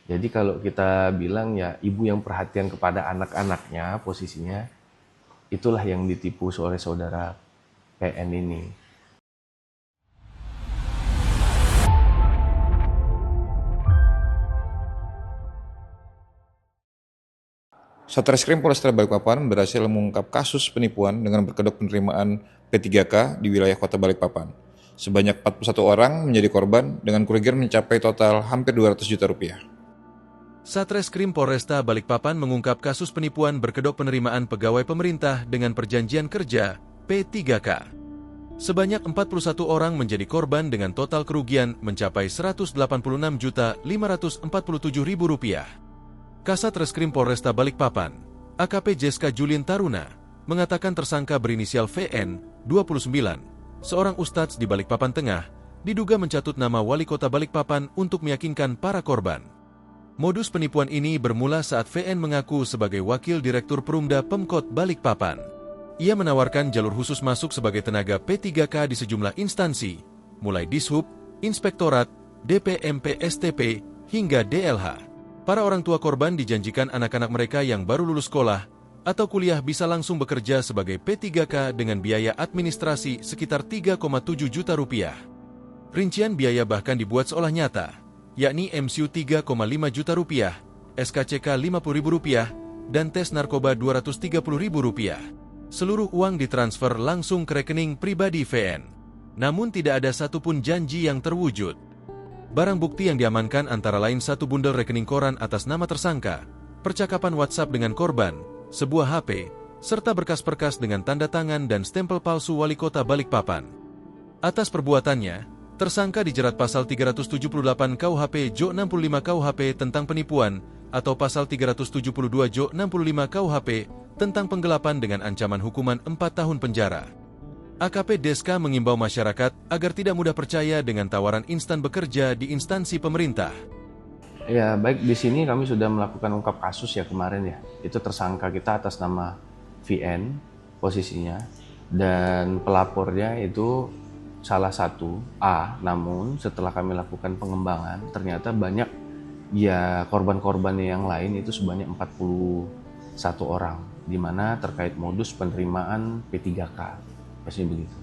Jadi kalau kita bilang ya ibu yang perhatian kepada anak-anaknya posisinya, itulah yang ditipu oleh saudara PN ini. Satreskrim Polresta Balikpapan berhasil mengungkap kasus penipuan dengan berkedok penerimaan P3K di wilayah Kota Balikpapan. Sebanyak 41 orang menjadi korban dengan kerugian mencapai total hampir 200 juta rupiah. Satreskrim Polresta Balikpapan mengungkap kasus penipuan berkedok penerimaan pegawai pemerintah dengan perjanjian kerja P3K. Sebanyak 41 orang menjadi korban dengan total kerugian mencapai Rp186.547.000. Kasat Reskrim Polresta Balikpapan, AKP Jeska Julien Taruna, mengatakan tersangka berinisial VN, 29, seorang ustadz di Balikpapan Tengah, diduga mencatut nama wali kota Balikpapan untuk meyakinkan para korban. Modus penipuan ini bermula saat VN mengaku sebagai wakil direktur Perumda Pemkot Balikpapan. Ia menawarkan jalur khusus masuk sebagai tenaga P3K di sejumlah instansi, mulai Dishub, Inspektorat, DPMP STP, hingga DLH. Para orang tua korban dijanjikan anak-anak mereka yang baru lulus sekolah atau kuliah bisa langsung bekerja sebagai P3K dengan biaya administrasi sekitar 3,7 juta rupiah. Rincian biaya bahkan dibuat seolah nyata, yakni MCU 3,5 juta rupiah, SKCK Rp50.000, dan tes narkoba Rp230.000. Seluruh uang ditransfer langsung ke rekening pribadi VN. Namun tidak ada satupun janji yang terwujud. Barang bukti yang diamankan antara lain satu bundel rekening koran atas nama tersangka, percakapan WhatsApp dengan korban, sebuah HP, serta berkas-berkas dengan tanda tangan dan stempel palsu wali kota Balikpapan. Atas perbuatannya, tersangka dijerat pasal 378 KUHP Jo 65 KUHP tentang penipuan atau pasal 372 Jo 65 KUHP tentang penggelapan dengan ancaman hukuman 4 tahun penjara. AKP Deska mengimbau masyarakat agar tidak mudah percaya dengan tawaran instan bekerja di instansi pemerintah. Ya, baik, di sini kami sudah melakukan ungkap kasus ya kemarin ya. Itu tersangka kita atas nama VN posisinya, dan pelapornya itu salah satu A. Namun setelah kami lakukan pengembangan, ternyata banyak ya korban-korbannya yang lain itu sebanyak 41 orang, di mana terkait modus penerimaan P3K. Pasti begitu.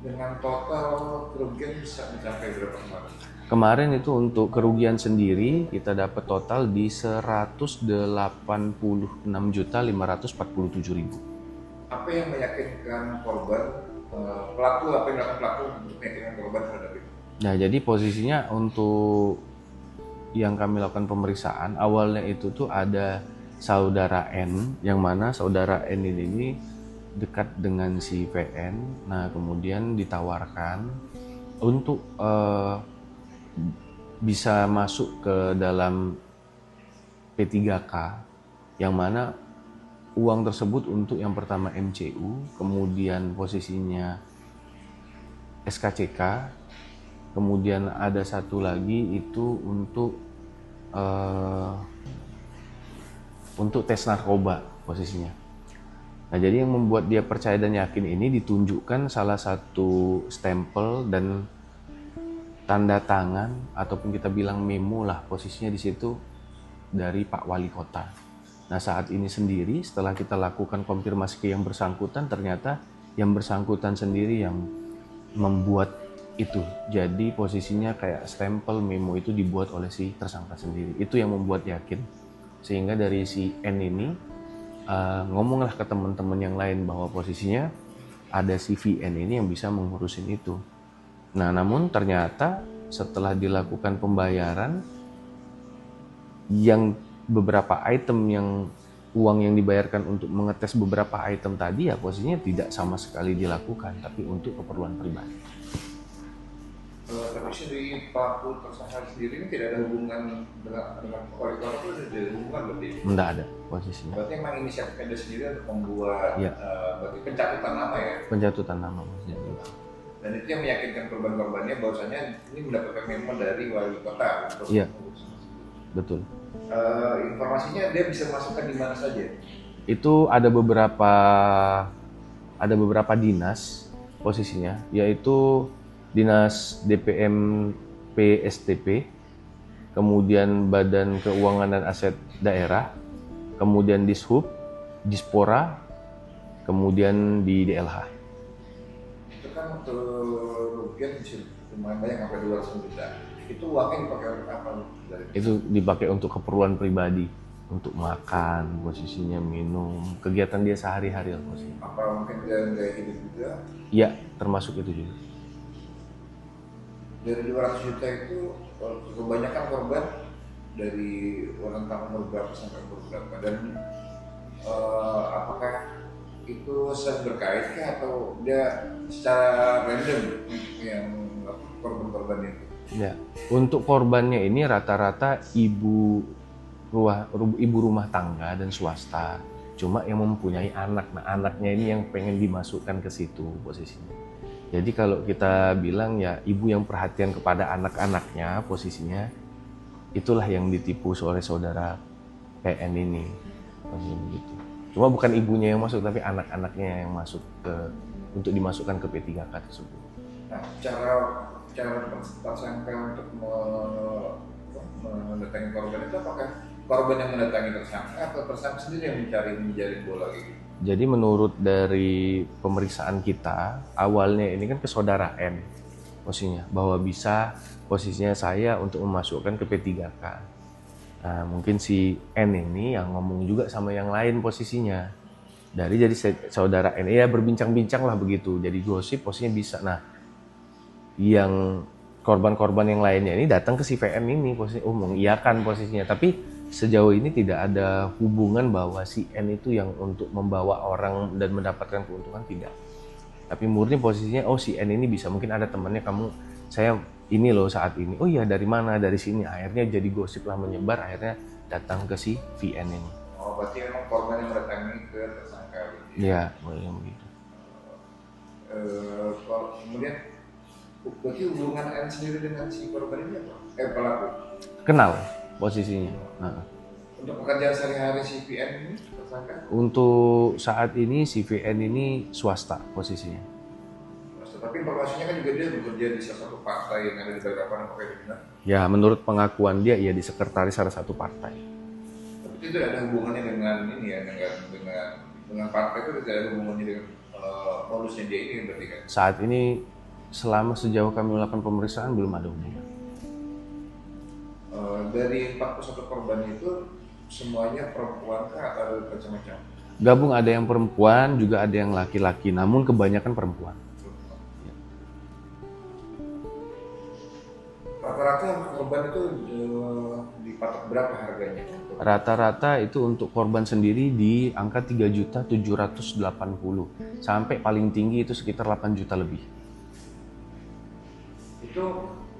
Dengan total kerugian bisa mencapai berapa kemarin? Kemarin itu untuk kerugian sendiri kita dapat total di 186.547.000. Apa yang meyakinkan korban, pelaku, apa yang dilakukan pelaku untuk meyakinkan korban terhadap itu? Nah, jadi posisinya untuk yang kami lakukan pemeriksaan, awalnya itu tuh ada saudara N, yang mana saudara N ini dekat dengan si VN. Nah, kemudian ditawarkan untuk bisa masuk ke dalam P3K, yang mana uang tersebut untuk yang pertama MCU, kemudian posisinya SKCK, kemudian ada satu lagi itu untuk tes narkoba posisinya. Nah, jadi yang membuat dia percaya dan yakin ini ditunjukkan salah satu stempel dan tanda tangan ataupun kita bilang memo lah posisinya di situ dari Pak Wali Kota. Nah, saat ini sendiri setelah kita lakukan konfirmasi ke yang bersangkutan, ternyata yang bersangkutan sendiri yang membuat itu. Jadi posisinya kayak stempel memo itu dibuat oleh si tersangka sendiri. Itu yang membuat yakin. Sehingga dari si N ini ngomonglah ke teman-teman yang lain bahwa posisinya ada si VN ini yang bisa mengurusin itu. Nah, namun ternyata setelah dilakukan pembayaran, yang beberapa item yang uang yang dibayarkan untuk mengetes beberapa item tadi ya posisinya tidak sama sekali dilakukan, tapi untuk keperluan pribadi. Tapi dari pelaku tersangka sendiri ini tidak ada hubungan dengan wali kota, itu ada hubungan berarti? Tidak ada posisinya. Berarti memang inisiatif Anda sendiri untuk membuat ya, berarti pencatutan nama ya? Pencatutan nama maksudnya. Dan itu yang meyakinkan korban-korbannya bahwasanya ini mendapatkan memo dari wali kota. Iya, betul. Informasinya dia bisa masukkan di mana saja? Itu ada beberapa dinas posisinya, yaitu Dinas DPM PSTP, kemudian Badan Keuangan dan Aset Daerah, kemudian Dishub, Dispora, kemudian di DLH. Itu kan kerugian lumayan banyak, sampai 200 juta. Itu uangnya dipakai untuk apa? Itu dipakai untuk keperluan pribadi, untuk makan, posisinya minum, kegiatan dia sehari-hari lah posisinya. Apa mungkin gaya hidup juga? Iya, termasuk itu juga. Dari 200 juta itu kebanyakan korban dari rentang umur berapa sampai umur berapa, dan apakah itu sering berkait atau dia secara random yang korban-korban itu? Ya, untuk korbannya ini rata-rata ibu rumah tangga dan swasta, cuma yang mempunyai anak. Nah, anaknya ini yang pengen dimasukkan ke situ posisinya. Jadi kalau kita bilang ya ibu yang perhatian kepada anak-anaknya posisinya, itulah yang ditipu oleh saudara PN ini. Posisinya begitu. Cuma bukan ibunya yang masuk, tapi anak-anaknya yang masuk untuk dimasukkan ke P3K tersebut. Nah, cara tersangka untuk mendatangi korban itu, apakah korban yang mendatangi tersangka atau tersangka sendiri yang menjalin bola gitu? Jadi menurut dari pemeriksaan kita, awalnya ini kan ke saudara N posisinya, bahwa bisa posisinya saya untuk memasukkan ke P3K. Nah, mungkin si N ini yang ngomong juga sama yang lain posisinya. Jadi saudara N ya berbincang-bincang lah begitu, jadi gosip posisinya bisa. Nah, yang korban-korban yang lainnya ini datang ke si VN ini posisinya mengiyakan posisinya, tapi sejauh ini tidak ada hubungan bahwa si N itu yang untuk membawa orang dan mendapatkan keuntungan, tidak. Tapi murni posisinya, oh si N ini bisa, mungkin ada temannya, saya ini loh saat ini, oh iya dari mana, dari sini, akhirnya jadi gosip lah menyebar, akhirnya datang ke si VN ini. Oh, berarti memang korban yang mendatangi ke tersangka gitu? Iya, boleh begitu. Kemudian berarti hubungan N sendiri dengan si korban ini apa? Pelaku? Kenal posisinya. Nah. Untuk pekerjaan sehari-hari si VN ini tersangka? Untuk saat ini si VN ini swasta posisinya. Tapi informasinya kan juga dia bekerja di salah satu partai yang ada di Balikpapan, apakah itu benar? Ya, menurut pengakuan dia, ia di sekretaris salah satu partai. Tapi itu tidak ada hubungannya dengan ini ya, dengan partai, itu tidak ada hubungannya dengan modusnya dia ini berarti kan? Saat ini sejauh kami melakukan pemeriksaan belum ada hubungan. Dari 41 korban itu semuanya perempuan kah atau macam-macam? Gabung, ada yang perempuan, juga ada yang laki-laki, namun kebanyakan perempuan. Rata-rata korban itu dipatok berapa harganya? Rata-rata itu untuk korban sendiri di angka 3.780.000 sampai paling tinggi itu sekitar 8 juta lebih. Itu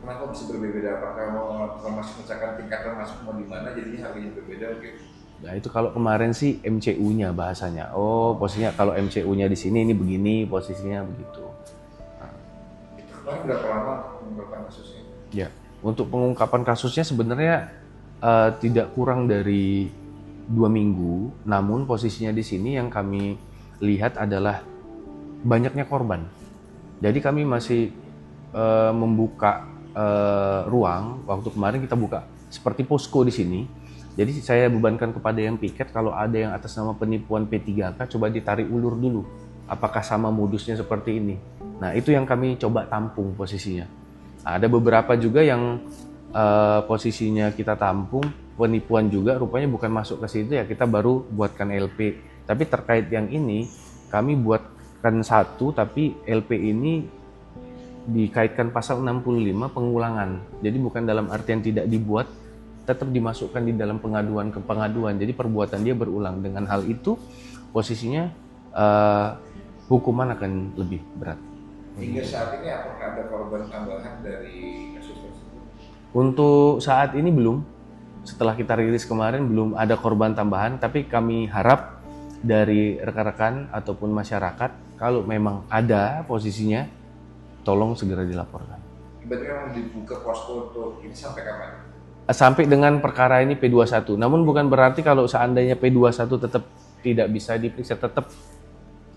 kenapa bisa berbeda? Apakah masuk misalkan tingkatan masuk mau di mana jadinya harganya berbeda gitu? Nah, itu kalau kemarin sih MCU-nya bahasanya. Oh, posisinya kalau MCU-nya di sini ini begini, posisinya begitu. Nah. Itu kemarin berapa lama mengungkapkan kasusnya? Ya, untuk pengungkapan kasusnya sebenarnya tidak kurang dari 2 minggu. Namun posisinya di sini yang kami lihat adalah banyaknya korban. Jadi kami masih membuka ruang. Waktu kemarin kita buka seperti posko di sini. Jadi saya bebankan kepada yang piket, kalau ada yang atas nama penipuan P3K, coba ditarik ulur dulu. Apakah sama modusnya seperti ini? Nah, itu yang kami coba tampung posisinya. Ada beberapa juga yang posisinya kita tampung, penipuan juga, rupanya bukan masuk ke situ, ya kita baru buatkan LP. Tapi terkait yang ini, kami buatkan satu, tapi LP ini dikaitkan pasal 65 pengulangan. Jadi bukan dalam artian tidak dibuat, tetap dimasukkan di dalam pengaduan ke pengaduan. Jadi perbuatan dia berulang. Dengan hal itu, posisinya hukuman akan lebih berat. Hingga saat ini apakah ada korban tambahan dari kasus tersebut? Untuk saat ini belum. Setelah kita rilis kemarin belum ada korban tambahan, tapi kami harap dari rekan-rekan ataupun masyarakat, kalau memang ada posisinya, tolong segera dilaporkan. Berarti memang dibuka posko untuk ini sampai kapan? Sampai dengan perkara ini P21. Namun bukan berarti kalau seandainya P21 tetap tidak bisa diperiksa, tetap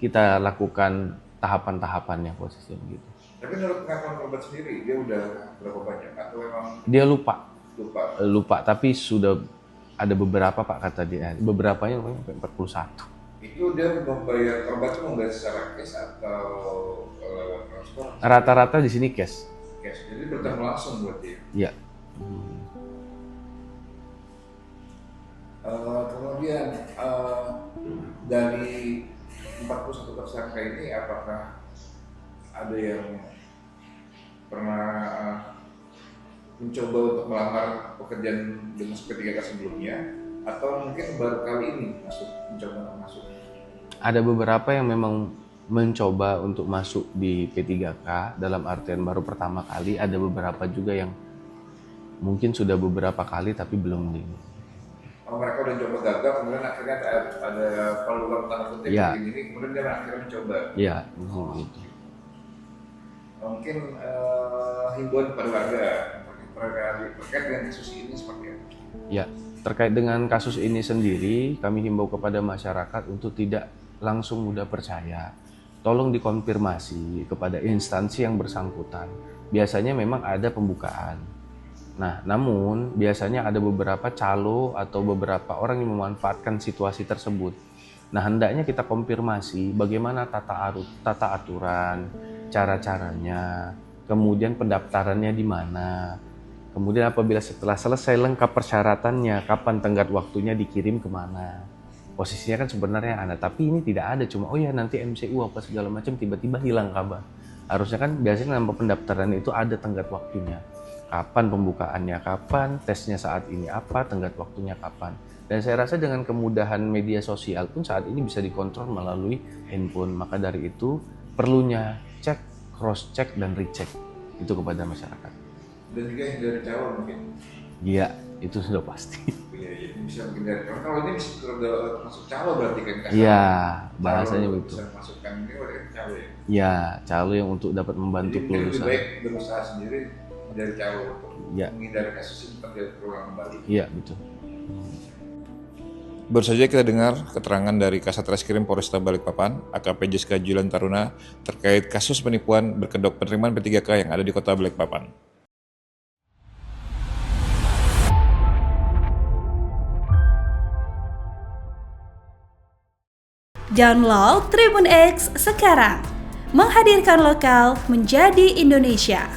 kita lakukan tahapan-tahapannya posisinya begitu. Tapi menurut pengakuan korban sendiri, dia udah berapa banyak atau memang dia lupa Lupa, tapi sudah ada beberapa Pak kata dia. Beberapanya sampai 41. Itu dia membayar korban itu membayar secara cash atau lewat transfer? Rata-rata di sini cash. Cash, jadi bertemu langsung buat dia. Iya. Kemudian dari 41 tersangka ini apakah ada yang pernah mencoba untuk melamar pekerjaan dengan P3K sebelumnya atau mungkin baru kali ini mencoba masuk? Ada beberapa yang memang mencoba untuk masuk di P3K dalam artian baru pertama kali, ada beberapa juga yang mungkin sudah beberapa kali tapi belum di. Mereka udah coba gagal, kemudian akhirnya ada peluang tanda kutip Ya. ini, kemudian dia akhirnya mencoba. Iya, gitu. Mungkin himbauan kepada warga terkait dengan kasus ini seperti apa? Ya, terkait dengan kasus ini sendiri, kami himbau kepada masyarakat untuk tidak langsung mudah percaya. Tolong dikonfirmasi kepada instansi yang bersangkutan. Biasanya memang ada pembukaan. Nah, namun biasanya ada beberapa calo atau beberapa orang yang memanfaatkan situasi tersebut. Nah, hendaknya kita konfirmasi bagaimana tata aturan, cara-caranya, kemudian pendaftarannya di mana. Kemudian apabila setelah selesai lengkap persyaratannya, kapan tenggat waktunya dikirim kemana. Posisinya kan sebenarnya ada, tapi ini tidak ada, cuma oh ya nanti MCU apa segala macam, tiba-tiba hilang kabar. Harusnya kan biasanya nama pendaftaran itu ada tenggat waktunya. Kapan pembukaannya, kapan tesnya saat ini apa, tenggat waktunya kapan. Dan saya rasa dengan kemudahan media sosial pun saat ini bisa dikontrol melalui handphone. Maka dari itu perlunya cek, cross check dan recheck itu kepada masyarakat. Dan juga yang dari calo mungkin. Iya, itu sudah pasti. Iya, bisa mungkin dari calo. Kalau ini bisa masuk calo berarti kan? Iya, bahasanya begitu. Bisa masukkan ini berarti calo ya? Iya, calo yang untuk dapat membantu kelulusan. Lebih baik berusaha sendiri dari calo untuk menghindari kasus ini terjadi terulang kembali. Iya, betul. Baru saja kita dengar keterangan dari Kasat Reskrim Polresta Balikpapan, AKP Jeska Julian Taruna, terkait kasus penipuan berkedok penerimaan P3K yang ada di Kota Balikpapan. Download Tribun X sekarang, menghadirkan lokal menjadi Indonesia.